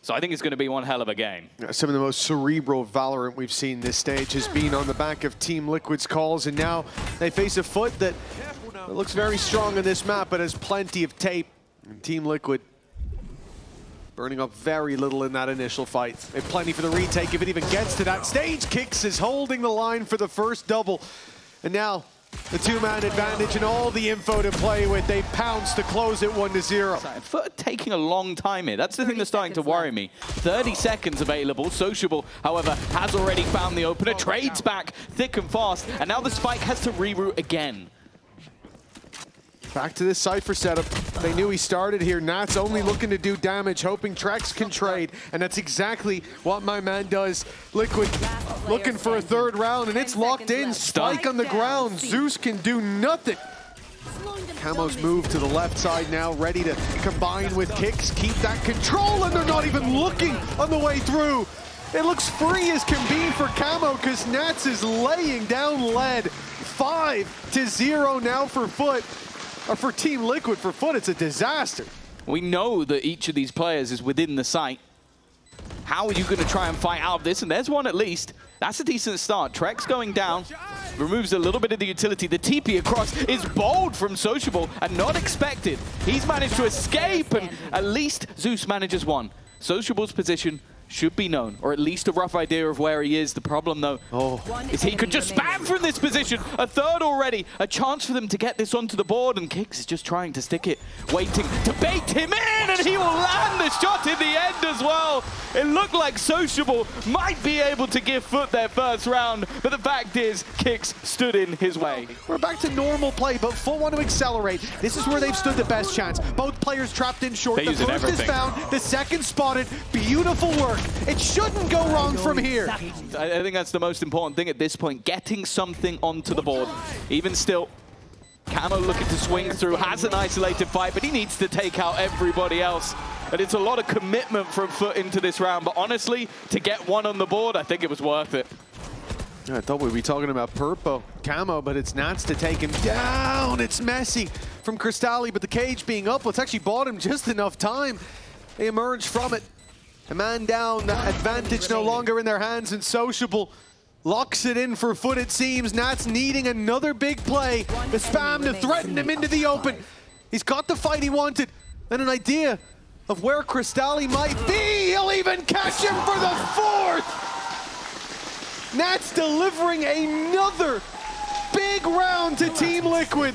So I think it's going to be one hell of a game. Some of the most cerebral Valorant we've seen this stage has been on the back of Team Liquid's calls, and now they face a FUT that looks very strong on this map, but has plenty of tape. And Team Liquid burning up very little in that initial fight. They have plenty for the retake if it even gets to that stage. Kicks is holding the line for the first double. And now the two-man advantage and all the info to play with. They pounce to close it 1-0. FUT taking a long time here. That's the thing that's starting to worry me. 30 seconds available. Sociable, however, has already found the opener. Trades back thick and fast. And now the Spike has to reroute again. Back to this Cypher setup. They knew he started here. Nat's only looking to do damage, hoping Trex can trade. And that's exactly what my man does. Liquid looking for a third round, and it's locked in. Spike on the ground. Zeus can do nothing. Camo's moved to the left side now, ready to combine with kicks, keep that control, and they're not even looking on the way through. It looks free as can be for Camo because Nats is laying down lead. 5-0 now for FUT. Or for Team Liquid. For FUT, it's a disaster. We know that each of these players is within the site. How are you going to try and fight out of this? And there's one at least. That's a decent start. Trex going down, removes a little bit of the utility. The TP across is bold from Sociable and not expected. He's managed to escape, and at least Zeus manages one. Sociable's position should be known, or at least a rough idea of where he is. The problem, though, is he could just spam from this position. A third already. A chance for them to get this onto the board, and Kicks is just trying to stick it, waiting to bait him in, and he will land the shot in the end as well. It looked like Sociable might be able to give FUT their first round, but the fact is, Kicks stood in his way. We're back to normal play, but FUT want to accelerate. This is where they've stood the best chance. Both players trapped in short. The first is found, the second spotted. Beautiful work. It shouldn't go wrong from here. I think that's the most important thing at this point, getting something onto the board. Even still, Camo looking to swing through, has an isolated fight, but he needs to take out everybody else. And it's a lot of commitment from FUT into this round, but honestly, to get one on the board, I think it was worth it. I thought we'd be talking about Purpo, Camo, but it's Nats to take him down. It's messy from Cristalli, but the cage being up, it's actually bought him just enough time. They emerge from it. A man down, the advantage no longer in their hands, and Sociable locks it in for FUT, it seems. Nats needing another big play. The spam to threaten him into the open. He's got the fight he wanted, and an idea of where Cristalli might be. He'll even catch him for the fourth! Nats delivering another big round to Team Liquid.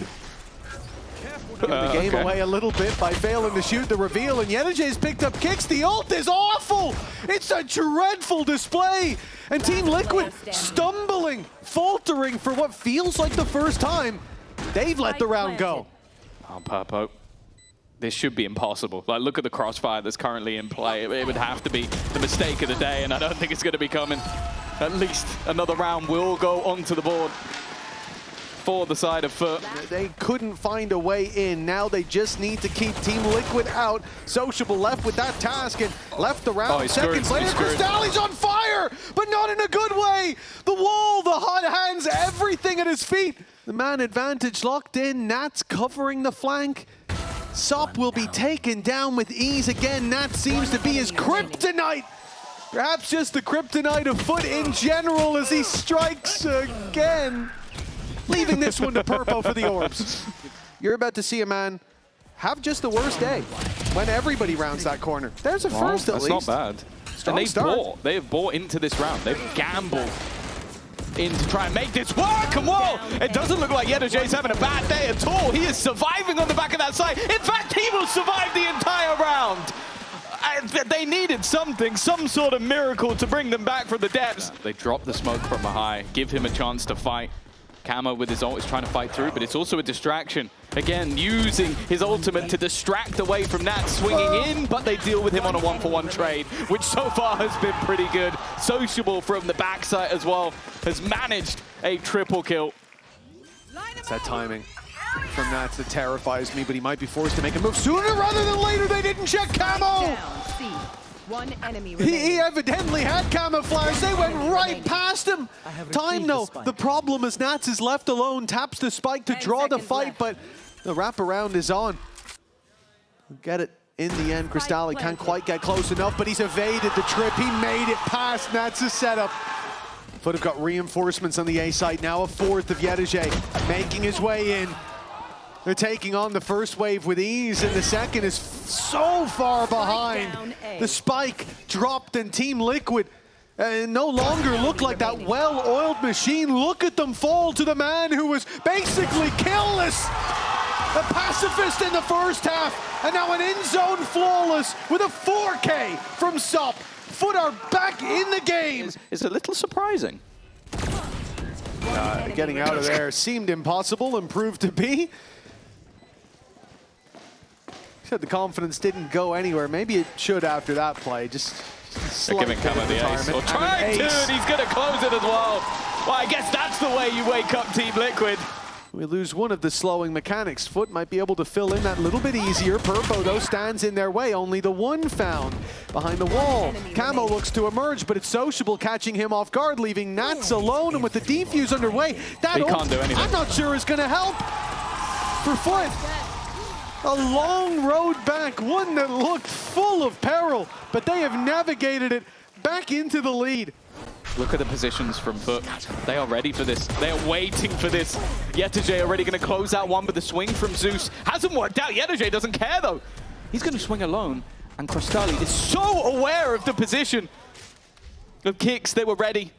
Giving the game away a little bit by failing to shoot the reveal, and Yenijay's picked up kicks. The ult is awful! It's a dreadful display! And Team Liquid stumbling, faltering for what feels like the first time. They've let the round go. Oh, Purpo. This should be impossible. Like, look at the crossfire that's currently in play. It would have to be the mistake of the day, and I don't think it's going to be coming. At least another round will go onto the board for the side of FUT. They couldn't find a way in. Now they just need to keep Team Liquid out. Sociable left with that task and left the round. Seconds later, Cristalli's on fire, but not in a good way. The wall, the hot hands, everything at his feet. The man advantage locked in. Nats covering the flank. Sop will be taken down with ease again. Nat seems to be his kryptonite. Perhaps just the kryptonite of FUT in general as he strikes again. Leaving this one to Purpo for the orbs. You're about to see a man have just the worst day when everybody rounds that corner. There's a first at least. That's not bad. Strong and they have bought into this round. They've gambled in to try and make this work. And whoa, it doesn't look like Yenijay's having a bad day at all. He is surviving on the back of that side. In fact, he will survive the entire round. They needed something, some sort of miracle to bring them back from the depths. They drop the smoke from a high, give him a chance to fight. Camo with his ult is trying to fight through, but it's also a distraction. Again, using his ultimate to distract away from Nat swinging in, but they deal with him on a one-for-one trade, which so far has been pretty good. Sociable from the backside as well has managed a triple kill. It's that timing from Nats that terrifies me, but he might be forced to make a move sooner rather than later. They didn't check Camo! One enemy he evidently had camouflage. They went right past him. Time though. The problem is Nats is left alone, taps the spike to draw the fight, but the wraparound is on. Get it. in the end, Cristali can't quite get close enough, but he's evaded the trip. He made it past Nats's setup. FUT have got reinforcements on the A site now, a fourth of Yedege making his way in. They're taking on the first wave with ease, and the second is so far behind. The spike dropped, and Team Liquid no longer look like that well-oiled machine. Look at them fall to the man who was basically killless. A pacifist in the first half, and now an in-zone flawless with a 4K from SOP. FUT are back in the game. It's a little surprising. Getting out of there seemed impossible and proved to be. Said the confidence didn't go anywhere. Maybe it should after that play. Just they're giving Camo the ace. Or trying to, and he's going to close it as well. Well, I guess that's the way you wake up Team Liquid. We lose one of the slowing mechanics. FUT might be able to fill in that little bit easier. Purpo, though, stands in their way. Only the one found behind the wall. Camo looks to emerge, but it's Sociable catching him off guard, leaving Nats alone. And with the defuse underway, that he can't do anything. I'm not sure is going to help for FUT. A long road back, one that looked full of peril, but they have navigated it back into the lead. Look at the positions from FUT. They are ready for this. They are waiting for this. Yedege already going to close out one, but the swing from Zeus hasn't worked out. Yedege doesn't care, though. He's going to swing alone, and Cristali is so aware of the position of Kicks. They were ready.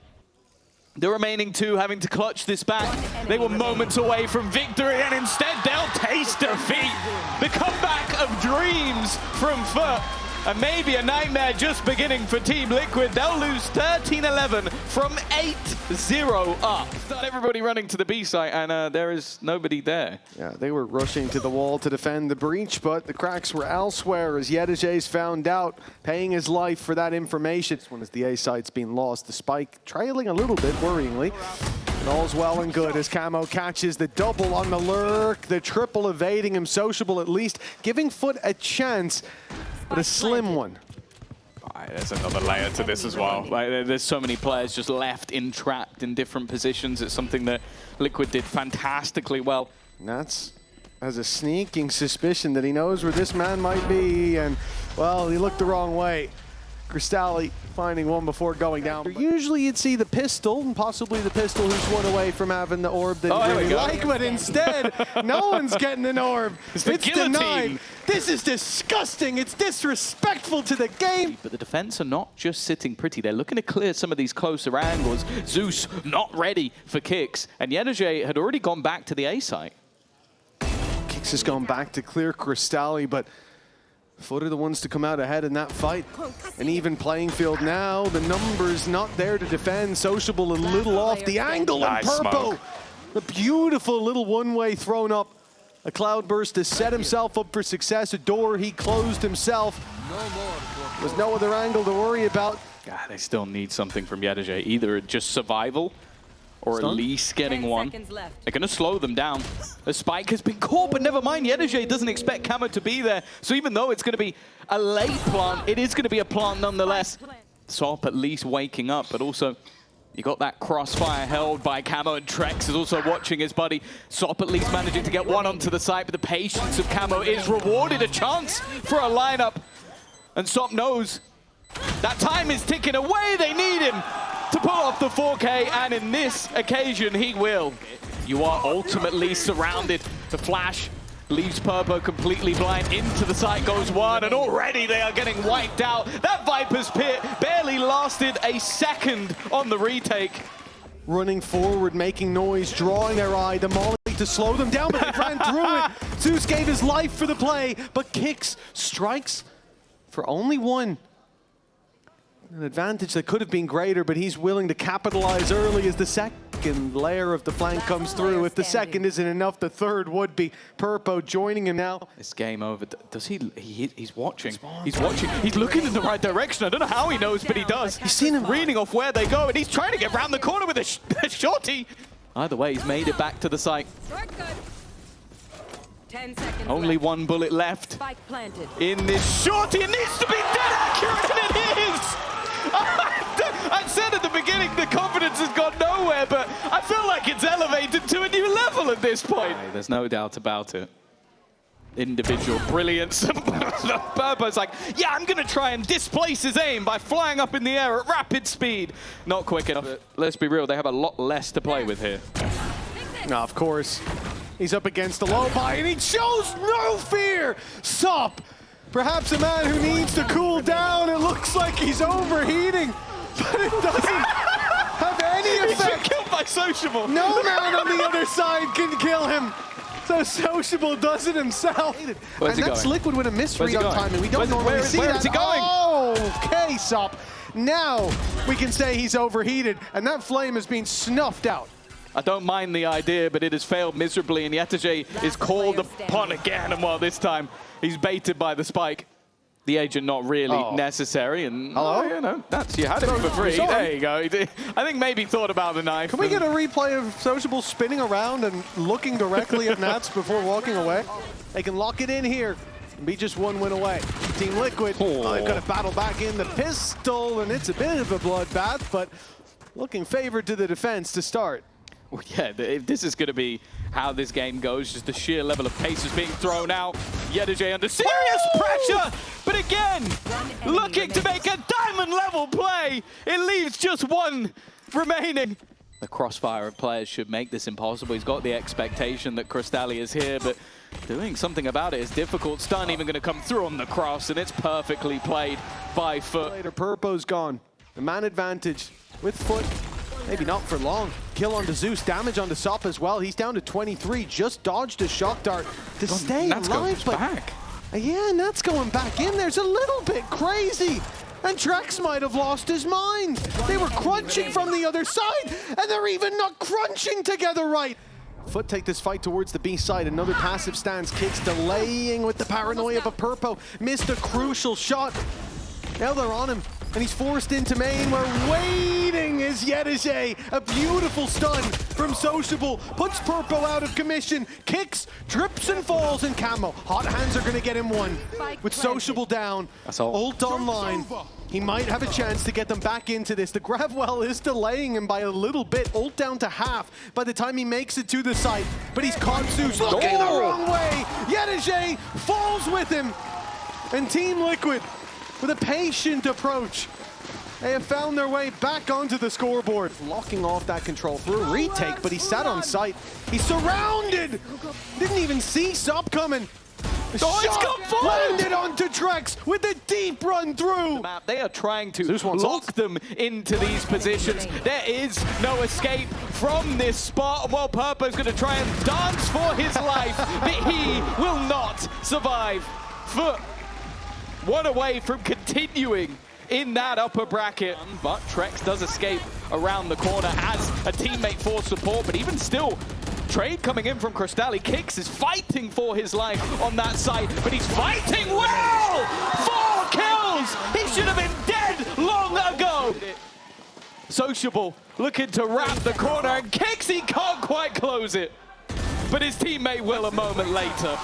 The remaining two having to clutch this back. They were moments away from victory, and instead they'll taste defeat. The comeback of dreams from FUT. And maybe a nightmare just beginning for Team Liquid. They'll lose 13-11 from 8-0 up. Everybody running to the B site, and there is nobody there. Yeah, they were rushing to the wall to defend the breach, but the cracks were elsewhere as Yedege's found out, paying his life for that information. This one is the A site's been lost. The spike trailing a little bit worryingly. And all's well and good as Camo catches the double on the lurk, the triple evading him. Sociable at least, giving FUT a chance. But a slim one. There's another layer to this as well. Like, there's so many players just left entrapped in different positions. It's something that Liquid did fantastically well. Nats has a sneaking suspicion that he knows where this man might be, and, well, he looked the wrong way. Cristali finding one before going down. Usually you'd see the pistol, and possibly the pistol who's one away from having the orb that he really like, but instead, no one's getting an orb. It's denied. This is disgusting. It's disrespectful to the game. But the defense are not just sitting pretty. They're looking to clear some of these closer angles. Zeus not ready for Kicks, and Yedege had already gone back to the A site. Kicks has gone back to clear Cristali, but FUT are the ones to come out ahead in that fight. An even playing field now. The numbers not there to defend. Sociable a little off the angle, and Purpo. A beautiful little one-way thrown up. A cloudburst to set himself up for success. A door he closed himself. There's no other angle to worry about. God, they still need something from Yedege. Either just survival or at least getting one. They're going to slow them down. The spike has been caught, but never mind. Yedege doesn't expect Camo to be there. So even though it's going to be a late plant, it is going to be a plant nonetheless. SOP at least waking up, but also you got that crossfire held by Camo, and Trex is also watching his buddy. SOP at least managing to get one onto the site, but the patience of Camo is rewarded. A chance for a lineup. And SOP knows that time is ticking away. They need him to pull off the 4K, and in this occasion, he will. You are ultimately surrounded. The flash leaves Purpo completely blind. Into the site goes one, and already they are getting wiped out. That Viper's Pit barely lasted a second on the retake. Running forward, making noise, drawing their eye. The molly to slow them down, but they ran through it. Zeus gave his life for the play, but Kicks strikes for only one. An advantage that could have been greater, but he's willing to capitalize early as the second layer of the flank comes through. If the second isn't enough, the third would be. Purpo joining him now. It's game over. Does he's watching. He's watching. He's looking in the right direction. I don't know how he knows, but he does. He's seen him reading off where they go, and he's trying to get round the corner with a shorty. Either way, he's made it back to the site. 10 seconds Only left. one bullet left. Spike planted. In this shorty, it needs to be dead accurate, and it is! I said at the beginning the confidence has gone nowhere, but I feel like it's elevated to a new level at this point. There's no doubt about it. individual brilliance. Burbo's like, yeah, I'm going to try and displace his aim by flying up in the air at rapid speed. Not quick enough. Let's be real, they have a lot less to play with here. No, of course. He's up against the low buy, and he shows no fear! Sop, perhaps a man who needs to cool down. It looks like he's overheating, but it doesn't have any effect. He's killed by Sociable. No man on the other side can kill him. So Sociable does it himself. Where's and he that's going? Liquid with a misread on timing. We don't normally see where that. is he going? Oh, okay, Sop. Now we can say he's overheated, and that flame has been snuffed out. I don't mind the idea, but it has failed miserably, and YaToJ is called upon again, and well, this time he's baited by the spike. The agent not really necessary, and you know, that's, you had it for free. There you go. I think maybe thought about the knife. Can we get a replay of Sociable spinning around and looking directly at Nats before walking away? They can lock it in here and be just one win away. Team Liquid, they've got to battle back in the pistol, and it's a bit of a bloodbath, but looking favored to the defense to start. Well, yeah, if this is going to be how this game goes, just the sheer level of pace is being thrown out. YaToJ under serious pressure, but again, looking to make a diamond-level play. It leaves just one remaining. The crossfire of players should make this impossible. He's got the expectation that Crystalli is here, but doing something about it is difficult. Stun even going to come through on the cross, and it's perfectly played by FUT. Later, Purpo's gone. The man advantage with FUT. Maybe not for long. Kill onto Zeus, damage onto Sop as well. He's down to 23, just dodged a shock dart to stay alive. But back. Yeah, Nat's going back in. There's a little bit crazy. And Trex might have lost his mind. They were crunching from the other side, and they're even not crunching together right. FUT take this fight towards the B side. Another passive stance, Kicks delaying with the paranoia, but Purpo missed a crucial shot. Now they're on him, and he's forced into main. We're waiting as YaToJ. A beautiful stun from Sociable puts Purpo out of commission. Kicks, trips and falls, and Camo. Hot hands are going to get him one. With Sociable down, ult online. He might have a chance to get them back into this. The Gravwell is delaying him by a little bit. Ult down to half by the time he makes it to the site. But he's caught Zeus looking the wrong way. YaToJ falls with him. And Team Liquid, with a patient approach, they have found their way back onto the scoreboard. Locking off that control through a retake, but he sat on site. He's surrounded! Didn't even see Sop coming. The shot landed onto Trex with a deep run through. They are trying to lock them into these positions. There is no escape from this spot. Well, Purpo's going to try and dance for his life, but he will not survive. FUT one away from continuing in that upper bracket, but Trex does escape around the corner as a teammate for support, but even still, trade coming in from Crystalli. Kicks is fighting for his life on that side, but he's fighting well! 4 kills! He should have been dead long ago! Sociable looking to wrap the corner, and Kicks, he can't quite close it, but his teammate will a moment later.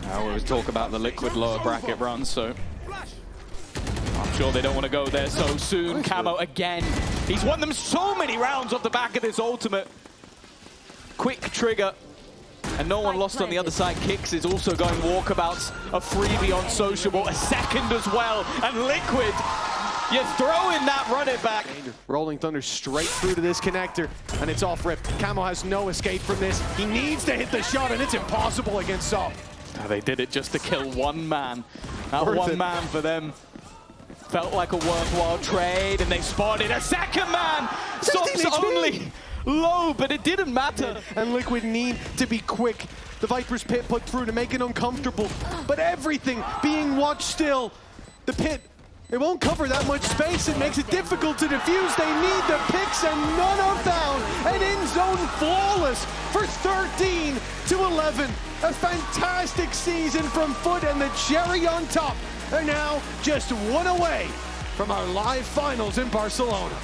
I always talk about the Liquid lower bracket run, so I'm sure they don't want to go there so soon. Camo again. He's won them so many rounds off the back of this ultimate. Quick trigger, and no one lost on the other side. Kicks is also going walkabouts. A freebie on Sociable, a second as well, and Liquid, you throw in that run it back. Rolling Thunder straight through to this connector, and it's off rip. Camo has no escape from this. He needs to hit the shot, and it's impossible against Sop. They did it just to kill one man. That one man for them felt like a worthwhile trade, and they spotted a second man. Sop's only low, but it didn't matter. And Liquid need to be quick. The Viper's pit put through to make it uncomfortable, but everything being watched still. The pit, it won't cover that much space. It makes it difficult to defuse. They need the picks, and none are found. And in zone flawless for 13 to 11. A fantastic season from FUT, and the cherry on top are now just one away from our live finals in Barcelona.